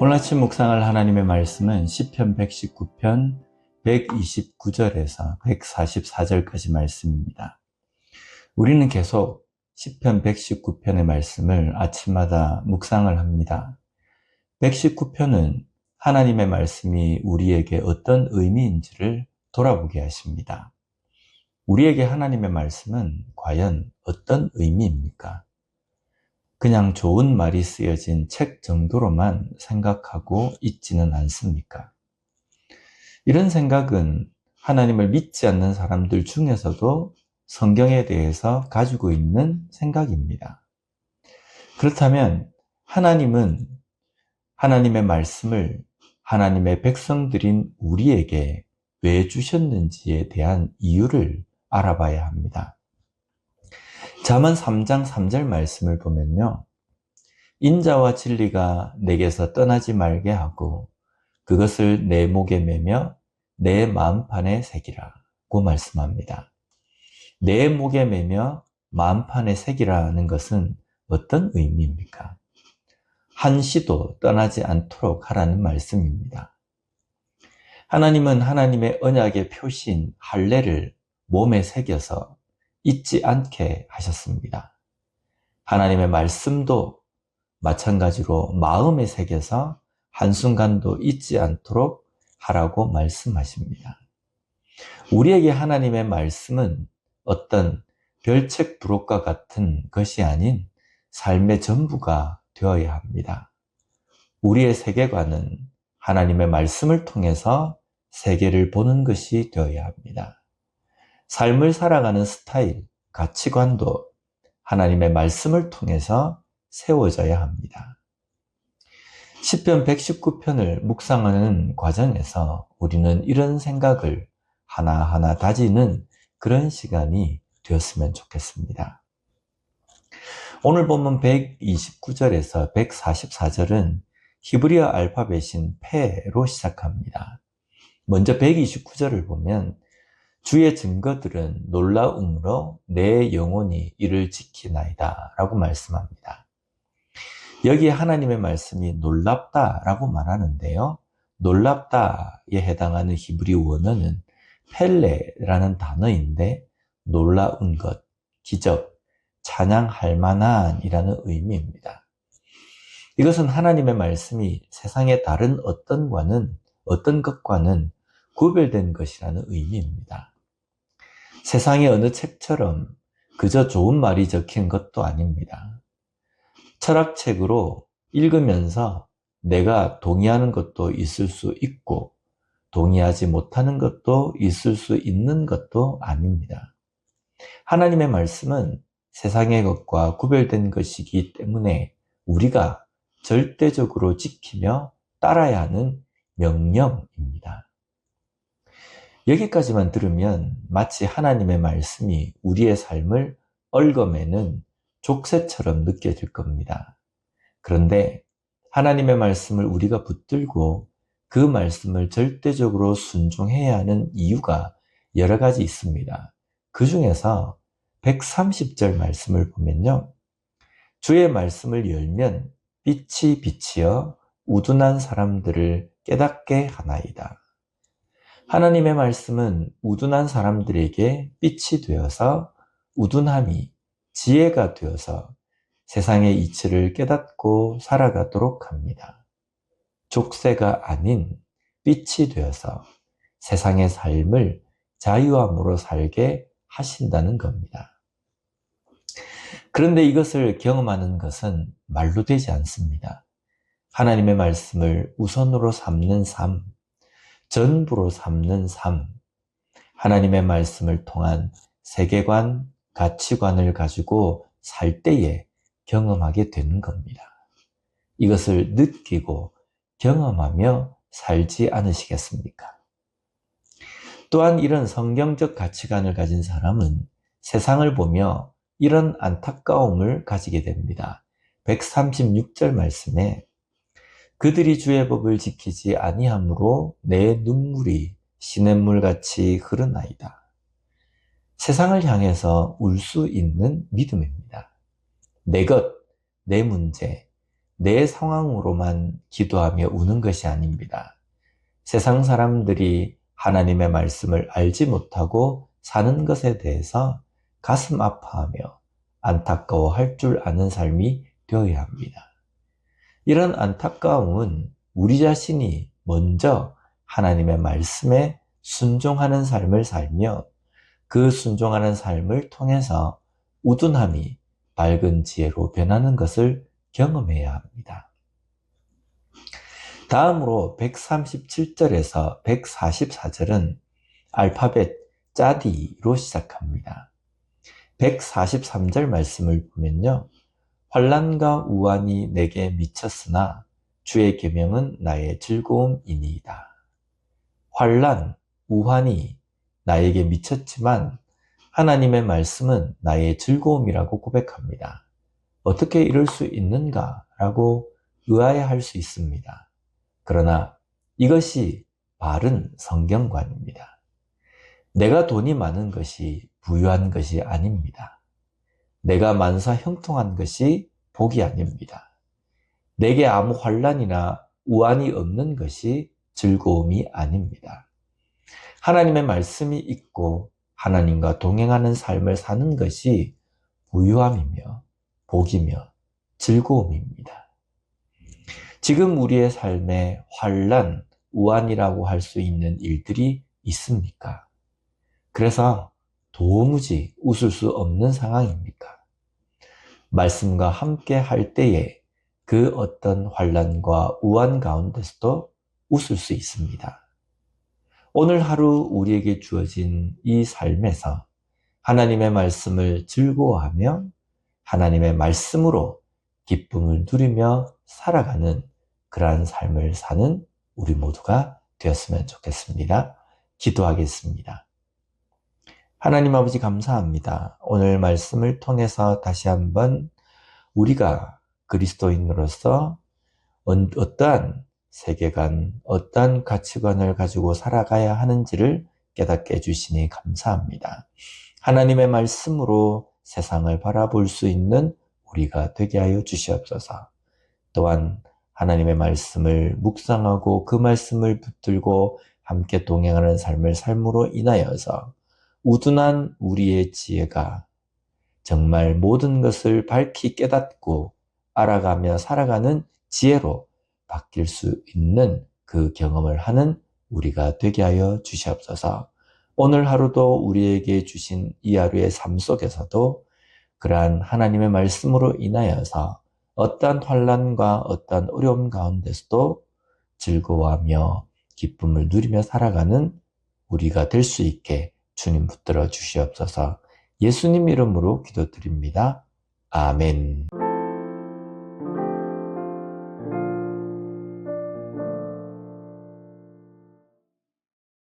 오늘 아침 묵상할 하나님의 말씀은 시편 119편 129절에서 144절까지 말씀입니다. 우리는 계속 시편 119편의 말씀을 아침마다 묵상을 합니다. 119편은 하나님의 말씀이 우리에게 어떤 의미인지를 돌아보게 하십니다. 우리에게 하나님의 말씀은 과연 어떤 의미입니까? 그냥 좋은 말이 쓰여진 책 정도로만 생각하고 있지는 않습니까? 이런 생각은 하나님을 믿지 않는 사람들 중에서도 성경에 대해서 가지고 있는 생각입니다. 그렇다면 하나님은 하나님의 말씀을 하나님의 백성들인 우리에게 왜 주셨는지에 대한 이유를 알아봐야 합니다. 잠언 3장 3절 말씀을 보면요. 인자와 진리가 내게서 떠나지 말게 하고 그것을 내 목에 매며 내 마음판에 새기라고 말씀합니다. 내 목에 매며 마음판에 새기라는 것은 어떤 의미입니까? 한시도 떠나지 않도록 하라는 말씀입니다. 하나님은 하나님의 언약의 표시인 할례를 몸에 새겨서 잊지 않게 하셨습니다. 하나님의 말씀도 마찬가지로 마음에 새겨서 한순간도 잊지 않도록 하라고 말씀하십니다. 우리에게 하나님의 말씀은 어떤 별책 부록과 같은 것이 아닌 삶의 전부가 되어야 합니다. 우리의 세계관은 하나님의 말씀을 통해서 세계를 보는 것이 되어야 합니다. 삶을 살아가는 스타일, 가치관도 하나님의 말씀을 통해서 세워져야 합니다. 시편 119편을 묵상하는 과정에서 우리는 이런 생각을 하나하나 다지는 그런 시간이 되었으면 좋겠습니다. 오늘 본문 129절에서 144절은 히브리어 알파벳인 페로 시작합니다. 먼저 129절을 보면 주의 증거들은 놀라움으로 내 영혼이 이를 지키나이다 라고 말씀합니다. 여기에 하나님의 말씀이 놀랍다라고 말하는데요. 놀랍다에 해당하는 히브리 원어는 펠레라는 단어인데 놀라운 것, 기적, 찬양할 만한이라는 의미입니다. 이것은 하나님의 말씀이 세상의 다른 어떤 것과는 구별된 것이라는 의미입니다. 세상의 어느 책처럼 그저 좋은 말이 적힌 것도 아닙니다. 철학책으로 읽으면서 내가 동의하는 것도 있을 수 있고 동의하지 못하는 것도 있을 수 있는 것도 아닙니다. 하나님의 말씀은 세상의 것과 구별된 것이기 때문에 우리가 절대적으로 지키며 따라야 하는 명령입니다. 여기까지만 들으면 마치 하나님의 말씀이 우리의 삶을 얽어매는 족쇄처럼 느껴질 겁니다. 그런데 하나님의 말씀을 우리가 붙들고 그 말씀을 절대적으로 순종해야 하는 이유가 여러 가지 있습니다. 그 중에서 130절 말씀을 보면요. 주의 말씀을 열면 빛이 비치어 우둔한 사람들을 깨닫게 하나이다. 하나님의 말씀은 우둔한 사람들에게 빛이 되어서 우둔함이 지혜가 되어서 세상의 이치를 깨닫고 살아가도록 합니다. 족쇄가 아닌 빛이 되어서 세상의 삶을 자유함으로 살게 하신다는 겁니다. 그런데 이것을 경험하는 것은 말로 되지 않습니다. 하나님의 말씀을 우선으로 삼는 삶, 전부로 삼는 삶, 하나님의 말씀을 통한 세계관, 가치관을 가지고 살 때에 경험하게 되는 겁니다. 이것을 느끼고 경험하며 살지 않으시겠습니까? 또한 이런 성경적 가치관을 가진 사람은 세상을 보며 이런 안타까움을 가지게 됩니다. 136절 말씀에 그들이 주의 법을 지키지 아니함으로 내 눈물이 시냇물같이 흐르나이다. 세상을 향해서 울 수 있는 믿음입니다. 내 것, 내 문제, 내 상황으로만 기도하며 우는 것이 아닙니다. 세상 사람들이 하나님의 말씀을 알지 못하고 사는 것에 대해서 가슴 아파하며 안타까워할 줄 아는 삶이 되어야 합니다. 이런 안타까움은 우리 자신이 먼저 하나님의 말씀에 순종하는 삶을 살며 그 순종하는 삶을 통해서 우둔함이 밝은 지혜로 변하는 것을 경험해야 합니다. 다음으로 137절에서 144절은 알파벳 짜디로 시작합니다. 143절 말씀을 보면요. 환난과 우환이 내게 미쳤으나 주의 계명은 나의 즐거움이니이다. 환난, 우환이 나에게 미쳤지만 하나님의 말씀은 나의 즐거움이라고 고백합니다. 어떻게 이럴 수 있는가라고 의아해할 수 있습니다. 그러나 이것이 바른 성경관입니다. 내가 돈이 많은 것이 부유한 것이 아닙니다. 내가 만사 형통한 것이 복이 아닙니다. 내게 아무 환난이나 우환이 없는 것이 즐거움이 아닙니다. 하나님의 말씀이 있고 하나님과 동행하는 삶을 사는 것이 부유함이며 복이며 즐거움입니다. 지금 우리의 삶에 환난, 우환이라고 할 수 있는 일들이 있습니까? 그래서 도무지 웃을 수 없는 상황입니까? 말씀과 함께 할 때에 그 어떤 환난과 우환 가운데서도 웃을 수 있습니다. 오늘 하루 우리에게 주어진 이 삶에서 하나님의 말씀을 즐거워하며 하나님의 말씀으로 기쁨을 누리며 살아가는 그러한 삶을 사는 우리 모두가 되었으면 좋겠습니다. 기도하겠습니다. 하나님 아버지 감사합니다. 오늘 말씀을 통해서 다시 한번 우리가 그리스도인으로서 어떠한 세계관, 어떠한 가치관을 가지고 살아가야 하는지를 깨닫게 해주시니 감사합니다. 하나님의 말씀으로 세상을 바라볼 수 있는 우리가 되게 하여 주시옵소서. 또한 하나님의 말씀을 묵상하고 그 말씀을 붙들고 함께 동행하는 삶을 삶으로 인하여서 우둔한 우리의 지혜가 정말 모든 것을 밝히 깨닫고 알아가며 살아가는 지혜로 바뀔 수 있는 그 경험을 하는 우리가 되게 하여 주시옵소서. 오늘 하루도 우리에게 주신 이 하루의 삶 속에서도 그러한 하나님의 말씀으로 인하여서 어떠한 환난과 어떠한 어려움 가운데서도 즐거워하며 기쁨을 누리며 살아가는 우리가 될 수 있게 주님 붙들어 주시옵소서. 예수님 이름으로 기도드립니다. 아멘.